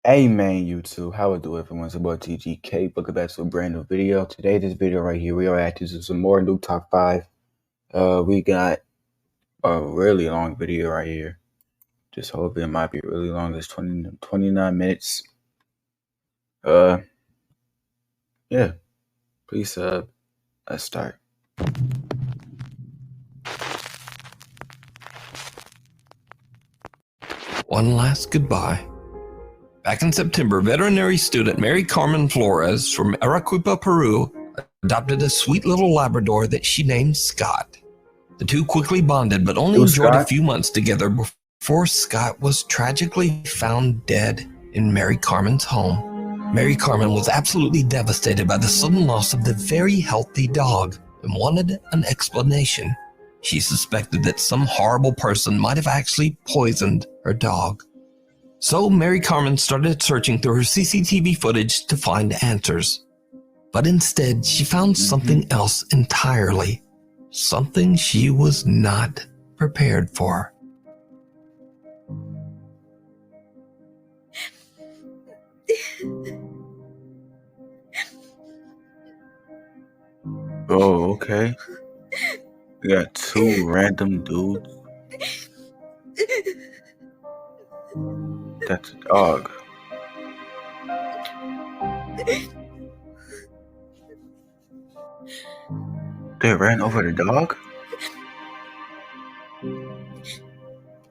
Hey man, YouTube, how it do everyone? It's about TGK. Welcome back to a brand new video. Today, this video right here, we are actually to some more new top 5. We got a really long video right here. Just hope it might be really long. It's 29 minutes. Yeah. Please, let's start. One last goodbye. Back in September, veterinary student Mary Carmen Flores from Arequipa, Peru, adopted a sweet little Labrador that she named Scott. The two quickly bonded, but only enjoyed a few months together before Scott was tragically found dead in Mary Carmen's home. Mary Carmen was absolutely devastated by the sudden loss of the very healthy dog and wanted an explanation. She suspected that some horrible person might have actually poisoned her dog. So Mary Carmen started searching through her CCTV footage to find answers. But instead, she found something else entirely. Something she was not prepared for. Oh, okay. We got two random dudes. That's a dog. They ran over the dog?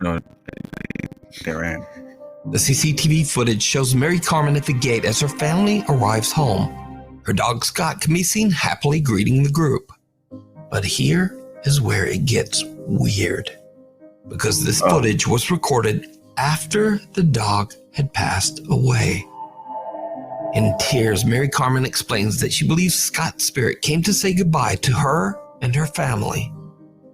No, they ran. The CCTV footage shows Mary Carmen at the gate as her family arrives home. Her dog Scott can be seen happily greeting the group. But here is where it gets weird, because this footage was recorded after the dog had passed away. In tears, Mary Carmen explains that she believes Scott's spirit came to say goodbye to her and her family.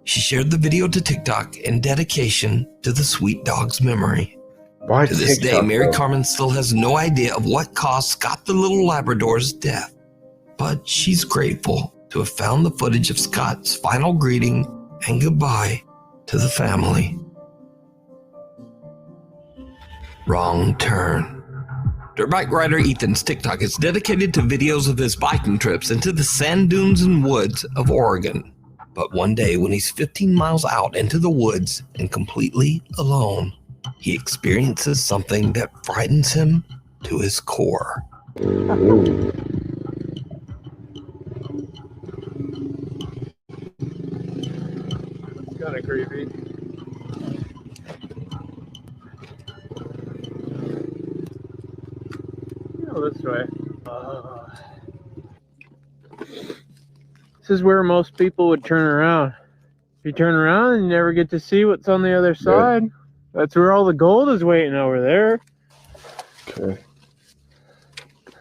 She shared the video to TikTok in dedication to the sweet dog's memory. Why to this TikTok, day, Mary bro? Carmen still has no idea of what caused Scott the little Labrador's death. But she's grateful to have found the footage of Scott's final greeting and goodbye to the family. Wrong turn. Dirt bike rider Ethan's TikTok is dedicated to videos of his biking trips into the sand dunes and woods of Oregon. But one day, when he's 15 miles out into the woods and completely alone, he experiences something that frightens him to his core. It's kind of creepy. This way. This is where most people would turn around. If you turn around, you never get to see what's on the other side. Yeah. That's where all the gold is waiting over there. Okay.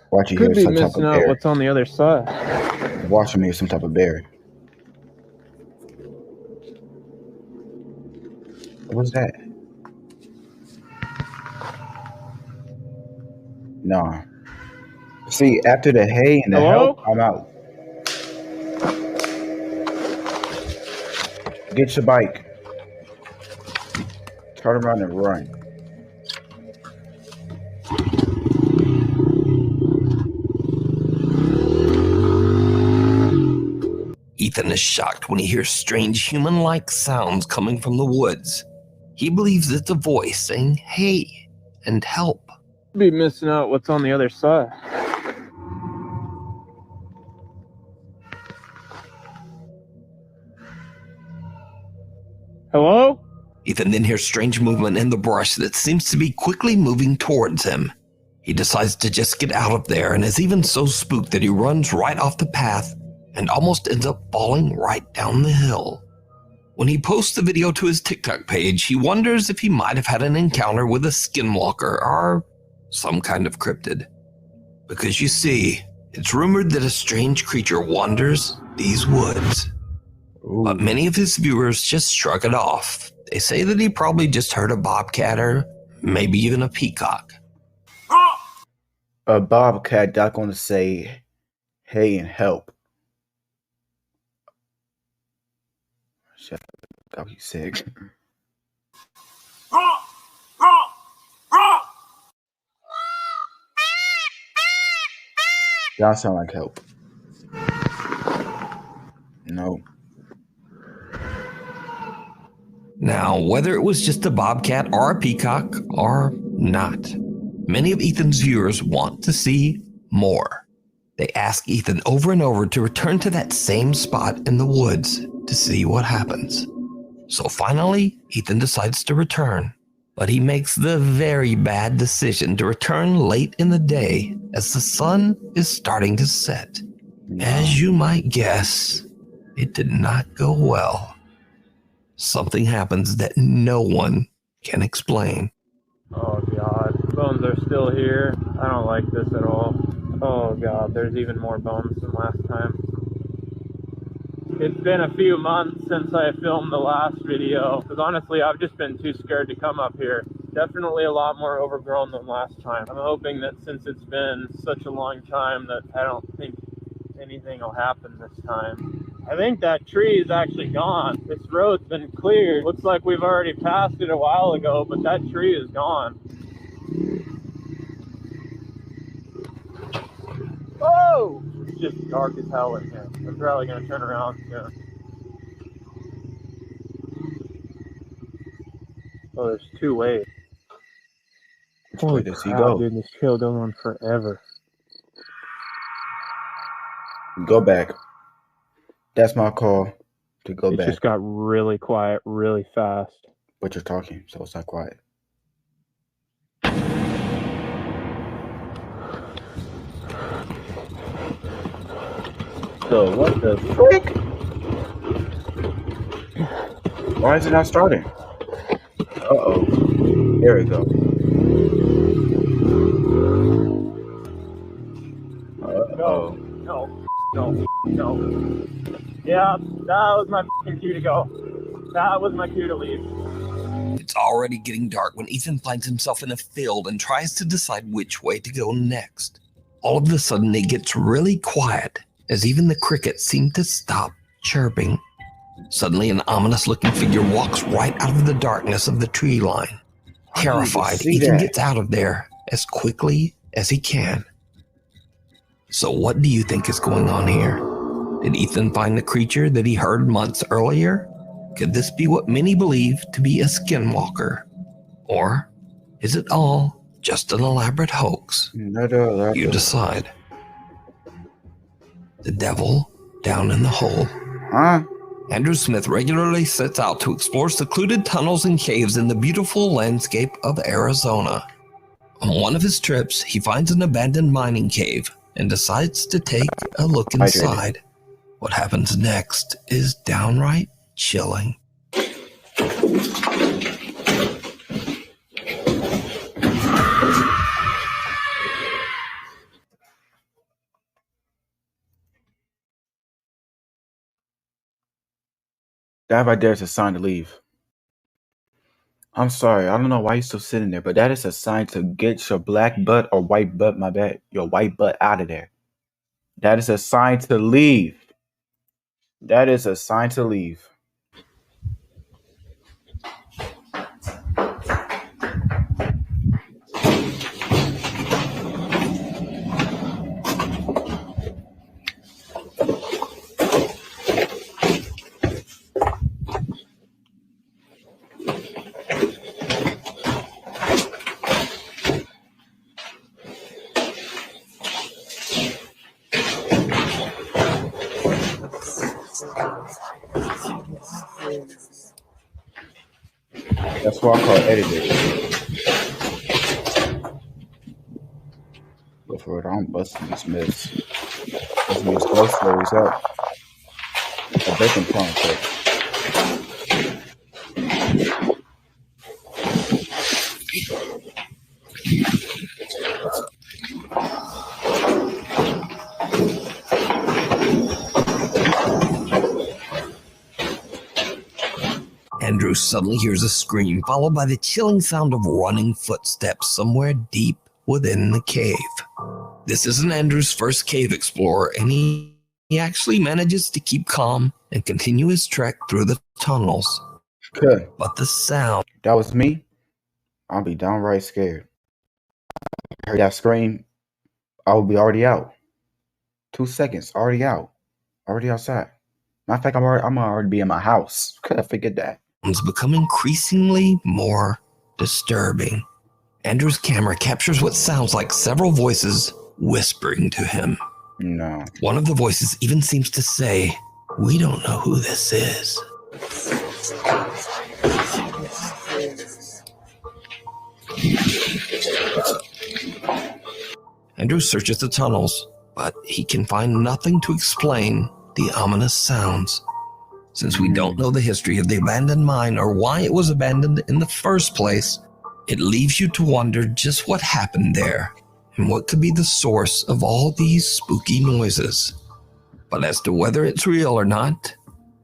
Watch you Could hear be some type missing of out bear. what's on the other side. Watch me hear some type of bear. What's that? Nah. See, after the hay and the help, I'm out. Get your bike. Turn around and run. Ethan is shocked when he hears strange human-like sounds coming from the woods. He believes it's a voice saying, "Hey," and "help." Be missing out what's on the other side. Hello? Ethan then hears strange movement in the brush that seems to be quickly moving towards him. He decides to just get out of there and is even so spooked that he runs right off the path and almost ends up falling right down the hill. When he posts the video to his TikTok page, he wonders if he might have had an encounter with a skinwalker or some kind of cryptid. Because you see, it's rumored that a strange creature wanders these woods. But many of his viewers just shrug it off. They say that he probably just heard a bobcat or maybe even a peacock. A bobcat not gonna say, "Hey," and help. Shut up, you sick. Y'all sound like help. No. Now, whether it was just a bobcat or a peacock or not, many of Ethan's viewers want to see more. They ask Ethan over and over to return to that same spot in the woods to see what happens. So finally, Ethan decides to return, but he makes the very bad decision to return late in the day as the sun is starting to set. No. As you might guess, it did not go well. Something happens that no one can explain. Oh god, bones are still here. I don't like this at all. Oh god, there's even more bones than last time. It's been a few months since I filmed the last video, because honestly I've just been too scared to come up here. Definitely a lot more overgrown than last time. I'm hoping that since it's been such a long time that I don't think anything will happen this time. I think that tree is actually gone. This road's been cleared. Looks like we've already passed it a while ago, but that tree is gone. Oh! It's just dark as hell in here. I'm probably gonna turn around soon. Oh, there's two ways. Which way Holy does he crap, go? dude, this trail goes on forever. Go back. That's my call to go It back. just got really quiet really fast. But you're talking, so it's not quiet. So what the frick? Why is it not starting? Uh-oh. There we go. Uh-oh. No. Yeah, that was my cue to go. That was my cue to leave. It's already getting dark when Ethan finds himself in a field and tries to decide which way to go next. All of a sudden, it gets really quiet as even the crickets seem to stop chirping. Suddenly, an ominous-looking figure walks right out of the darkness of the tree line. Terrified, Ethan gets out of there as quickly as he can. So what do you think is going on here? Did Ethan find the creature that he heard months earlier? Could this be what many believe to be a skinwalker? Or is it all just an elaborate hoax? You decide. The devil down in the hole. Huh? Andrew Smith regularly sets out to explore secluded tunnels and caves in the beautiful landscape of Arizona. On one of his trips, he finds an abandoned mining cave and decides to take a look inside. What happens next is downright chilling. That right there is a sign to leave. I'm sorry, I don't know why you're still sitting there, but that is a sign to get your black butt or white butt, my bad, your white butt out of there. That is a sign to leave. That is a sign to leave. That's what I call editing. Go for it. I'm busting these myths. Busting these ghost stories up. I bet them trying to. Andrew suddenly hears a scream, followed by the chilling sound of running footsteps somewhere deep within the cave. This isn't Andrew's first cave explorer, and he actually manages to keep calm and continue his trek through the tunnels. Okay. But the sound... If that was me, I'll be downright scared. I heard that scream, I would be already out. 2 seconds. Already out. Already outside. Matter of fact, I'm already be in my house. Could I forget that? It's become increasingly more disturbing. Andrew's camera captures what sounds like several voices whispering to him. No. One of the voices even seems to say, "We don't know who this is." Andrew searches the tunnels, but he can find nothing to explain the ominous sounds. Since we don't know the history of the abandoned mine or why it was abandoned in the first place, it leaves you to wonder just what happened there and what could be the source of all these spooky noises. But as to whether it's real or not,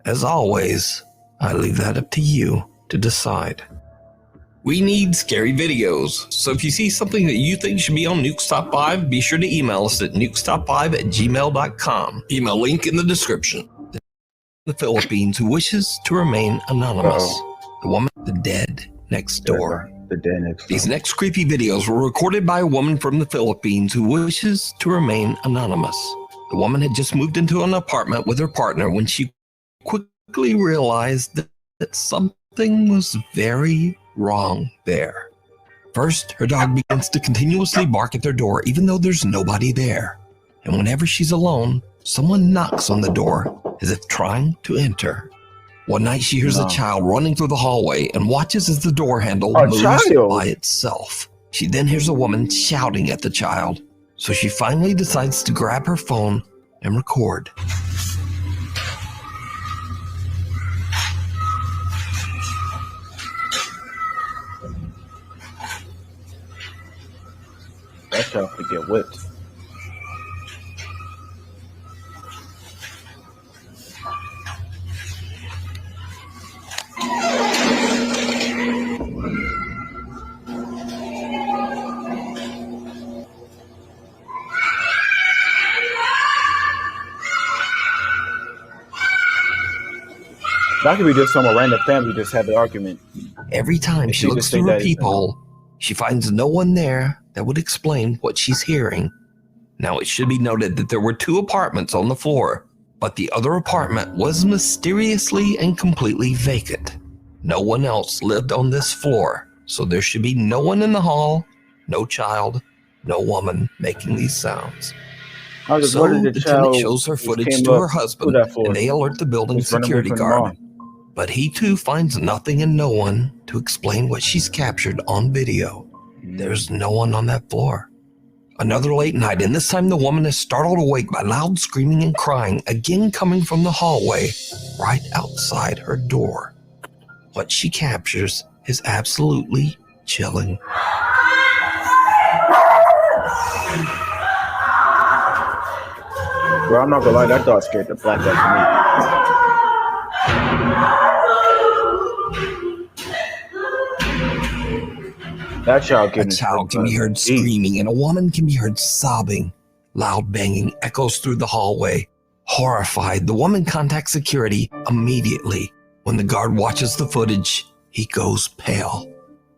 as always, I leave that up to you to decide. We need scary videos, so if you see something that you think should be on Nuke's Top 5, be sure to email us at nukestop5@gmail.com. Email link in the description. The Philippines who wishes to remain anonymous. The woman, the dead next door. The dead next door. These next creepy videos were recorded by a woman from the Philippines who wishes to remain anonymous. The woman had just moved into an apartment with her partner when she quickly realized that something was very wrong there. First, her dog begins to continuously bark at their door even though there's nobody there. And whenever she's alone, someone knocks on the door as if trying to enter. One night she hears a child running through the hallway and watches as the door handle moves by itself. She then hears a woman shouting at the child, so she finally decides to grab her phone and record. That child could get whipped. That could be just some random family just had an argument. Every time she looks through her peephole, she finds no one there that would explain what she's hearing. Now, it should be noted that there were 2 apartments on the floor, but the other apartment was mysteriously and completely vacant. No one else lived on this floor, so there should be no one in the hall, no child, no woman making these sounds. So the tenant shows her footage to her husband, and they alert the building security guard. But he too finds nothing and no one to explain what she's captured on video. There's no one on that floor. Another late night, and this time the woman is startled awake by loud screaming and crying, again coming from the hallway right outside her door. What she captures is absolutely chilling. Bro, I'm not gonna lie, that dog scared the black out of me. That child can be heard screaming, and a woman can be heard sobbing. Loud banging echoes through the hallway. Horrified, the woman contacts security immediately. When the guard watches the footage, he goes pale.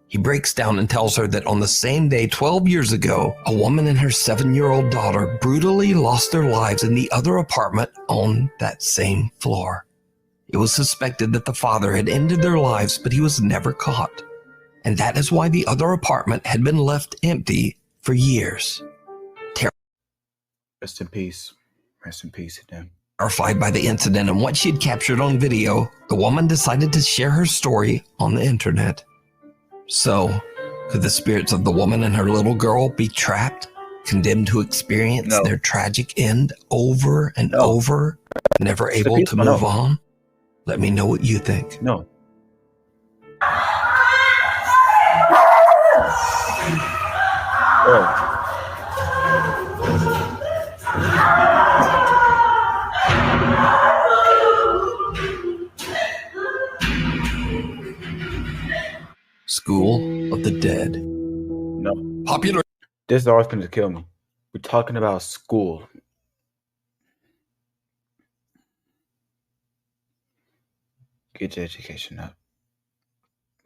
He breaks down and tells her that on the same day 12 years ago, a woman and her 7-year-old daughter brutally lost their lives in the other apartment on that same floor. It was suspected that the father had ended their lives, but he was never caught. And that is why the other apartment had been left empty for years. Rest in peace. Rest in peace to them. Terrified by the incident and what she had captured on video, the woman decided to share her story on the internet. So, could the spirits of the woman and her little girl be trapped, condemned to experience their tragic end over and over, never able to move on? Let me know what you think. No. School of the Dead. No. Popular. This is always going to kill me. We're talking about school. Get your education up.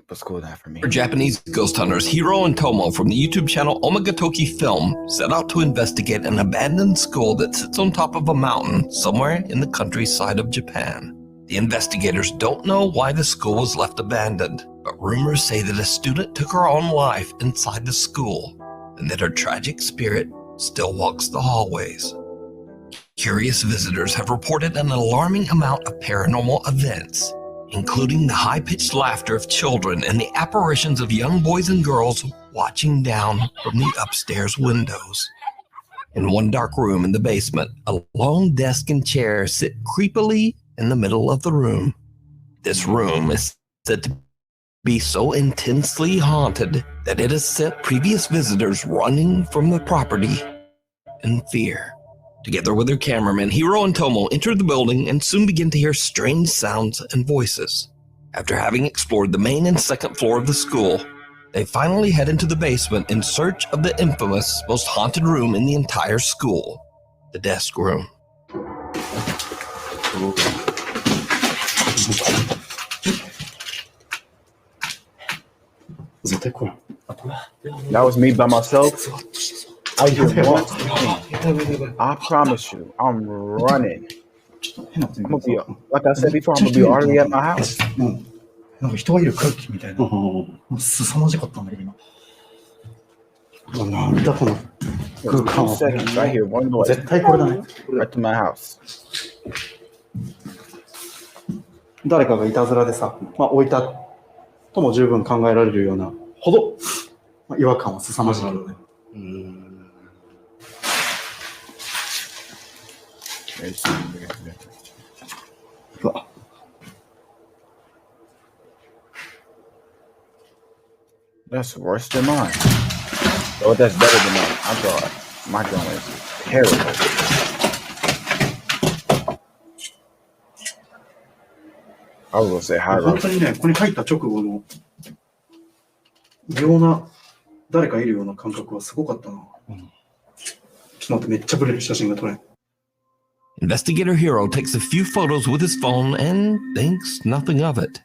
What's cool that for me? Japanese ghost hunters Hiro and Tomo from the YouTube channel Omagatoki Film set out to investigate an abandoned school that sits on top of a mountain somewhere in the countryside of Japan. The investigators don't know why the school was left abandoned, but rumors say that a student took her own life inside the school and that her tragic spirit still walks the hallways. Curious visitors have reported an alarming amount of paranormal events, including the high-pitched laughter of children and the apparitions of young boys and girls watching down from the upstairs windows. In one dark room in the basement, a long desk and chair sit creepily in the middle of the room. This room is said to be so intensely haunted that it has sent previous visitors running from the property in fear. Together with their cameraman, Hiro and Tomo enter the building and soon begin to hear strange sounds and voices. After having explored the main and second floor of the school, they finally head into the basement in search of the infamous, most haunted room in the entire school, the desk room. That was me by myself. I hear one thing. I promise you, I'm running. I'm gonna be, like I said before, I'm gonna be already at my house. なんか人がいる空気みたいな。凄まじかったんだけど今。なんだこの空間 2 seconds, I hear one noise 絶対これだね。 right to my house. 誰かがいたずらでさ、置いたとも十分考えられるようなほど、違和感は凄まじいけどね。うわ。That's worse than mine. Oh, that's better than mine. I thought my gun is terrible. I was gonna say high 本 road. 当にね、ここに入った直後の異様な誰かいるような感覚はすごかったな。ちょっと待って、めっちゃブレる写真が撮れん。Investigator Hiro takes a few photos with his phone and thinks nothing of it.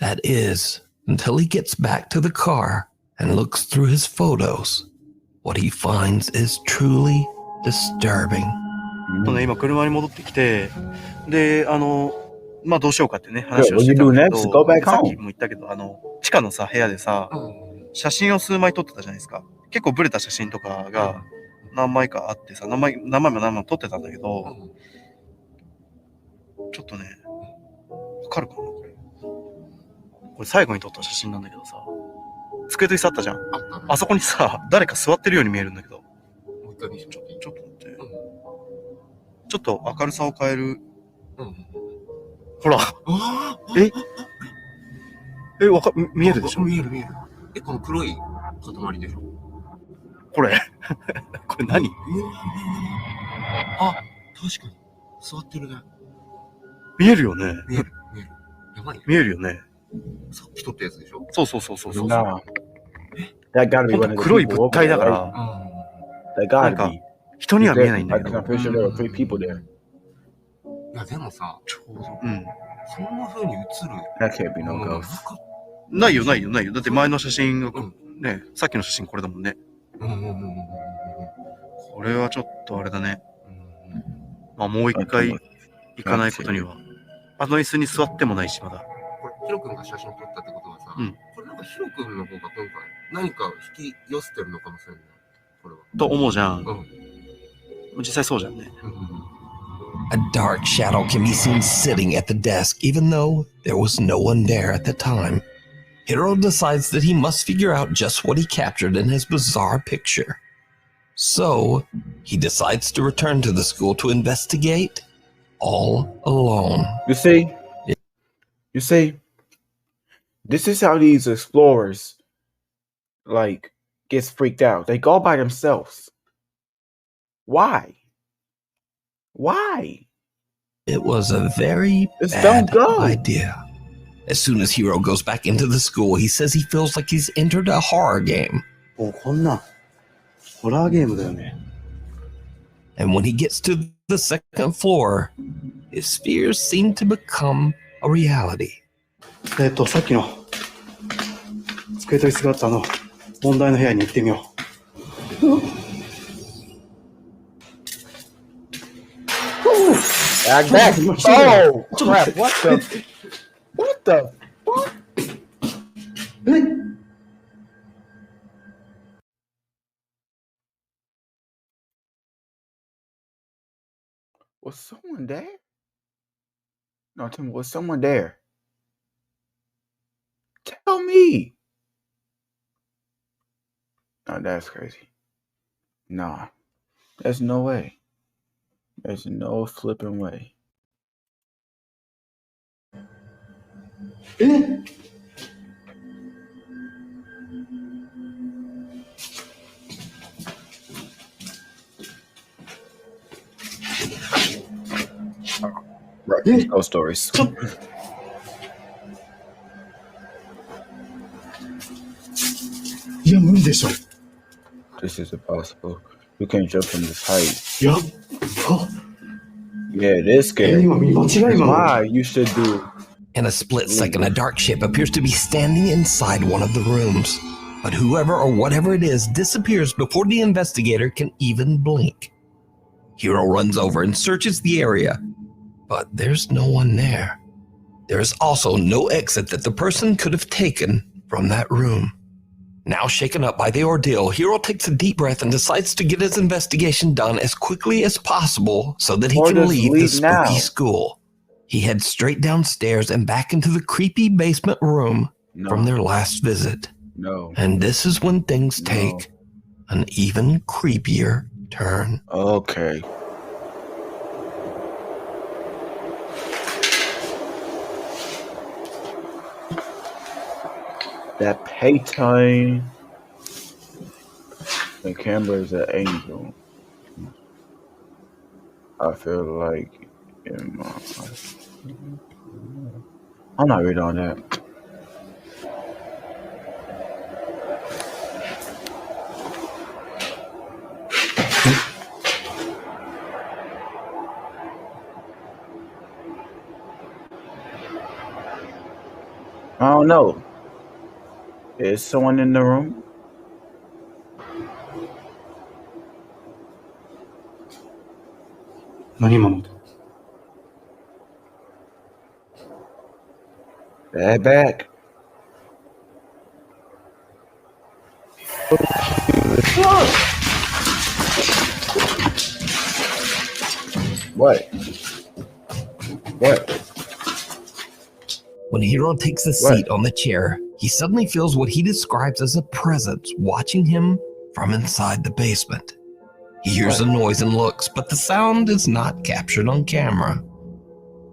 That is, until he gets back to the car and looks through his photos. What he finds is truly disturbing. 今車に戻ってきて、で、どうしようかってね、話 Yeah, を what して you た do んだけ next? ど、 Go back さっき home. も言ったけど、地下のさ、部屋でさ、写真を数枚撮ってたじゃないですか。結構ブレた写真とかが何枚かあってさ、何枚も撮ってたんだけど、ちょっとね、わかるかなこれ。これ最後に撮った写真なんだけどさ、机と椅子あったじゃん。あそこにさ、誰か座ってるように見えるんだけど。ちょっと待って。ちょっと明るさを変える。ほら。見えるでしょ？見える。この黒い塊でしょ？これ。これ何？あ、確かに。座ってるね。見えるよね。見える。やばい。見えるよね。さっき撮ったやつでしょ？そう。Nah. That gotta be ほん one と of the 黒い people 物 over 体 there, だか right? ら、 That gotta be. 人には見えないんだ Like, け I'm ど。 pretty sure there were 3 people there. いや、でもさ、ちょうど。そんな風に映る That can't be も no のが ghost. なかっないよ。だって前の写真が、ね、さっきの写真これだもんね。た。これはちょっとあれだね。もう一回行かないことには。あの椅子に座ってもないし、まだ。これ、ヒロ君が写真撮ったってことはさ、うんこれなんかヒロ君の方が今回何か引き寄せてるのかもしれない。これは。と思うじゃん。うん。実際そうじゃんね。A dark shadow can be seen sitting at the desk, even though there was no one there at the time. Hiro decides that he must figure out just what he captured in his bizarre picture. So, he decides to return to the school to investigate all alone. You see, this is how these explorers, like, gets freaked out. They go by themselves. Why? It was a very Just bad don't go. idea. As soon as Hiro goes back into the school, he says he feels like he's entered a horror game. こんな、ホラーゲームだよね。 And when he gets to the second floor, his fears seem to become a reality. さっきの机と椅子があった問題の部屋に行ってみよう。Back, back. Oh, crap. What the? What the fuck? Was someone there? No, tell me, was someone there? Tell me. No, that's crazy. Nah, there's no way. There's no flipping way. Right, ghost stories. This is impossible. You can't jump from this height. Yeah, this scary. Why you should do. In a split second, a dark shape appears to be standing inside one of the rooms. But whoever or whatever it is disappears before the investigator can even blink. Hiro runs over and searches the area, but there's no one there. There is also no exit that the person could have taken from that room. Now shaken up by the ordeal, Hiro takes a deep breath and decides to get his investigation done as quickly as possible so that he can leave the spooky school. He heads straight downstairs and back into the creepy basement room from their last visit. And this is when things take an even creepier turn. Okay. That paytime. The camera is an angel. I feel like in my life. I'm not reading on that. I don't know. Is someone in the room? Back. What? When Hiro takes a seat on the chair, he suddenly feels what he describes as a presence watching him from inside the basement. He hears a noise and looks, but the sound is not captured on camera.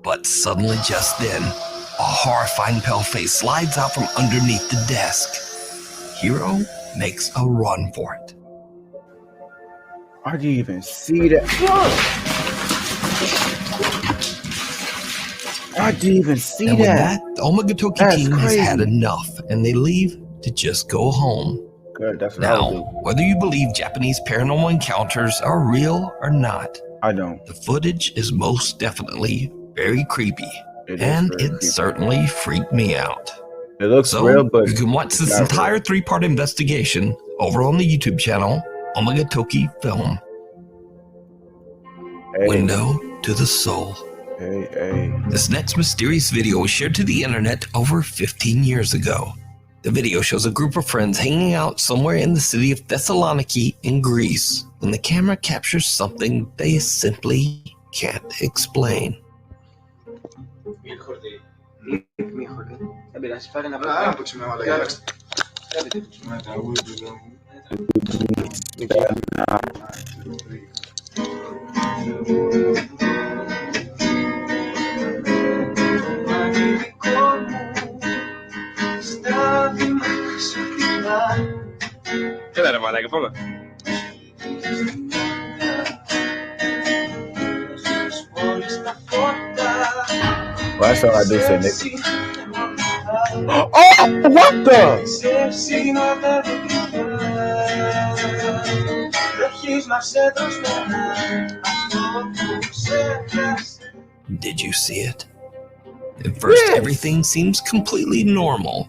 But suddenly just then, a horrifying pale face slides out from underneath the desk. Hiro makes a run for it. I didn't even see that. I didn't even see and that. With that, the Omagatoki team has had enough, and they leave to just go home. Good, that's what now, whether you believe Japanese paranormal encounters are real or not, I don't. The footage is most definitely very creepy, and it certainly freaked me out. It looks real, but you can watch this entire 3-part investigation over on the YouTube channel, Omagatoki Film. Window to the Soul. This next mysterious video was shared to the internet over 15 years ago. The video shows a group of friends hanging out somewhere in the city of Thessaloniki in Greece when the camera captures something they simply can't explain. Quédale, mala, que ponga. Well, that's all I do say, Nick. Oh, what the? Did you see it? At first, everything seems completely normal.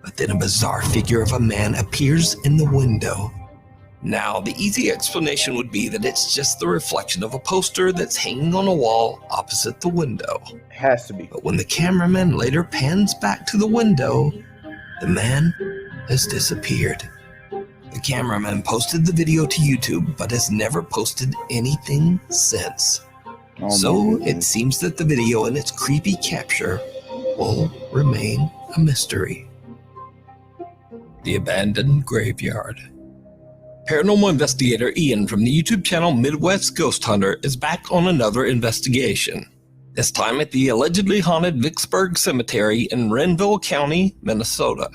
But then a bizarre figure of a man appears in the window. Now, the easy explanation would be that it's just the reflection of a poster that's hanging on a wall opposite the window. It has to be. But when the cameraman later pans back to the window, the man has disappeared. The cameraman posted the video to YouTube, but has never posted anything since. Oh, So it seems that the video and its creepy capture will remain a mystery. The abandoned graveyard. Paranormal investigator Ian from the YouTube channel Midwest Ghost Hunter is back on another investigation. This time at the allegedly haunted Vicksburg Cemetery in Renville County, Minnesota.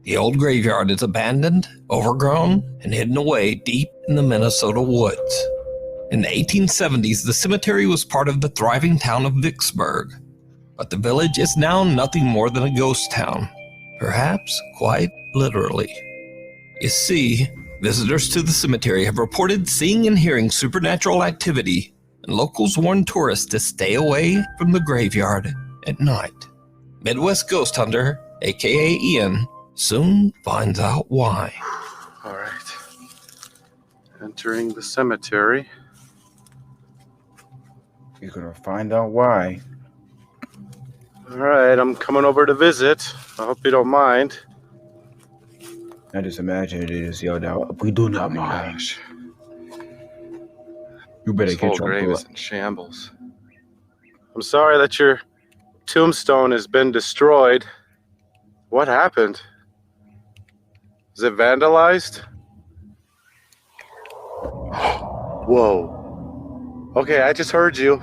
The old graveyard is abandoned, overgrown, and hidden away deep in the Minnesota woods. In the 1870s, the cemetery was part of the thriving town of Vicksburg, but the village is now nothing more than a ghost town, perhaps quite literally. You see, visitors to the cemetery have reported seeing and hearing supernatural activity, and locals warn tourists to stay away from the graveyard at night. Midwest Ghost Hunter, aka Ian, soon finds out why. All right. Entering the cemetery. He's gonna find out why. All right, I'm coming over to visit. I hope you don't mind. I just imagine it is yelled out. We do not mind. Gosh, You better this whole get your grave is blood. in shambles. I'm sorry that your tombstone has been destroyed. What happened? Is it vandalized? Whoa. Okay, I just heard you.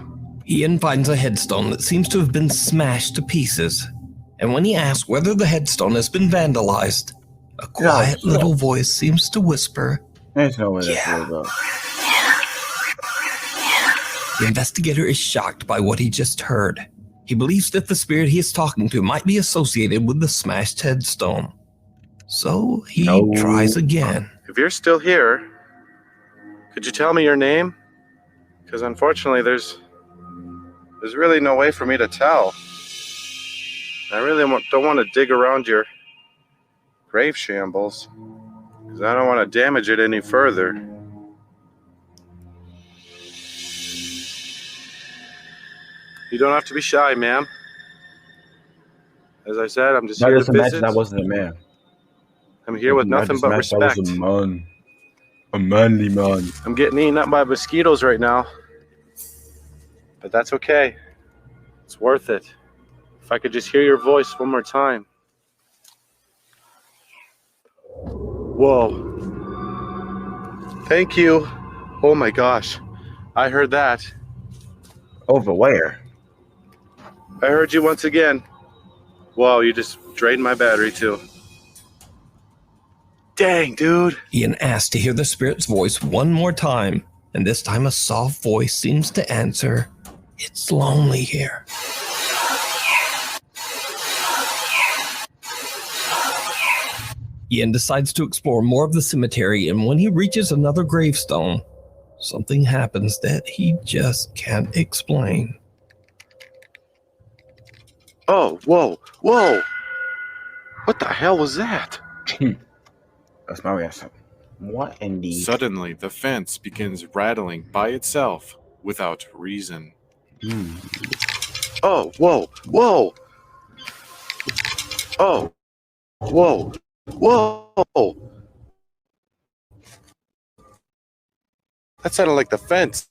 Ian finds a headstone that seems to have been smashed to pieces, and when he asks whether the headstone has been vandalized, a quiet little voice seems to whisper, There's no way that's Yeah. real, though. The investigator is shocked by what he just heard. He believes that the spirit he is talking to might be associated with the smashed headstone. So he tries again. If you're still here, could you tell me your name? Because unfortunately, there's really no way for me to tell. I really don't want to dig around your grave shambles, because I don't want to damage it any further. You don't have to be shy, ma'am. As I said, I'm just I here just to imagine visit. that wasn't a man. I'm here with I nothing just but imagine that respect. was a man. A manly man. I'm getting eaten up by mosquitoes right now. But that's okay. It's worth it. If I could just hear your voice one more time. Whoa. Thank you. Oh my gosh. I heard that. Over where? I heard you once again. Whoa, you just drained my battery too. Dang, dude. Ian asks to hear the spirit's voice one more time, and this time a soft voice seems to answer, "It's lonely here." Ian decides to explore more of the cemetery, and when he reaches another gravestone, something happens that he just can't explain. Oh, whoa, whoa. What the hell was that? That's my reaction. What indeed? Suddenly, the fence begins rattling by itself without reason. Oh, whoa, whoa. Oh, whoa, whoa. That sounded like the fence.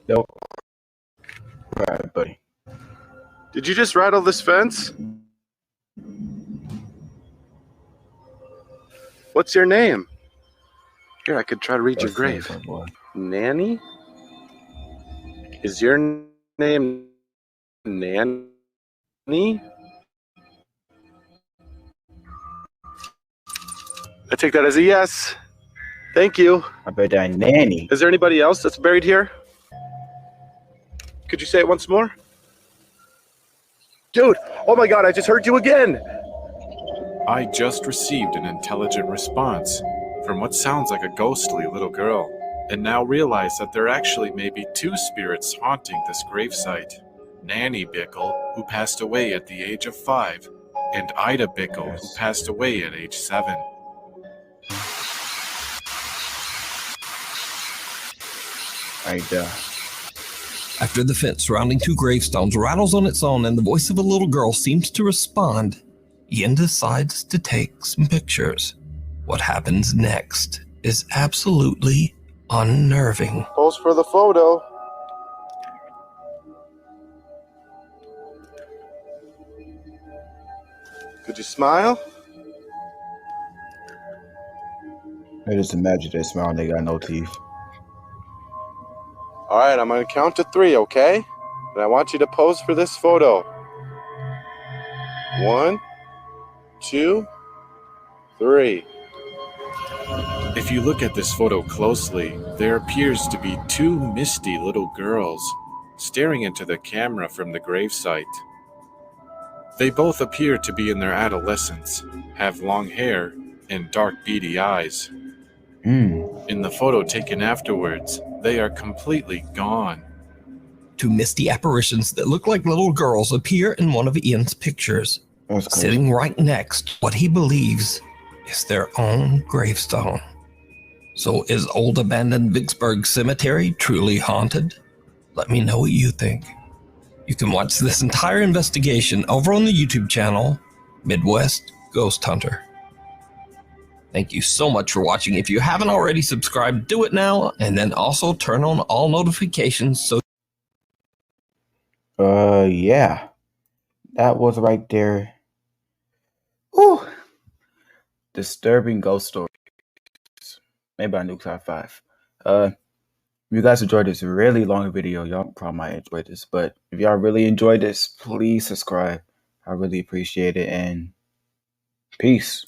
Nope. All right, buddy. Did you just rattle this fence? What's your name? Here, I could try to read your grave. Boy. Nanny? Is your name Nanny? I take that as a yes. Thank you. I bet that nanny. Is there anybody else that's buried here? Could you say it once more? Dude, oh my god, I just heard you again. I just received an intelligent response from what sounds like a ghostly little girl. and now realize that there actually may be two spirits haunting this gravesite. Nanny Bickle, who passed away at the age of 5, and Ida Bickle, who passed away at age 7. Ida. After the fence surrounding two gravestones rattles on its own and the voice of a little girl seems to respond, Ian decides to take some pictures. What happens next is absolutely unnerving. Pose for the photo. Could you smile? I just imagine that smile and they got no teeth. All right, I'm going to count to 3, okay? And I want you to pose for this photo. 1, 2, 3. If you look at this photo closely, there appears to be two misty little girls staring into the camera from the gravesite. They both appear to be in their adolescence, have long hair, and dark beady eyes. In the photo taken afterwards, they are completely gone. Two misty apparitions that look like little girls appear in one of Ian's pictures, sitting right next to what he believes is their own gravestone. So is old abandoned Vicksburg Cemetery truly haunted? Let me know what you think. You can watch this entire investigation over on the YouTube channel, Midwest Ghost Hunter. Thank you so much for watching. If you haven't already subscribed, do it now, and then also turn on all notifications so yeah. That was right there. Whew. Disturbing ghost stories. Maybe I knew top 5. If you guys enjoyed this really long video, y'all probably might enjoy this. But if y'all really enjoyed this, please subscribe. I really appreciate it. And peace.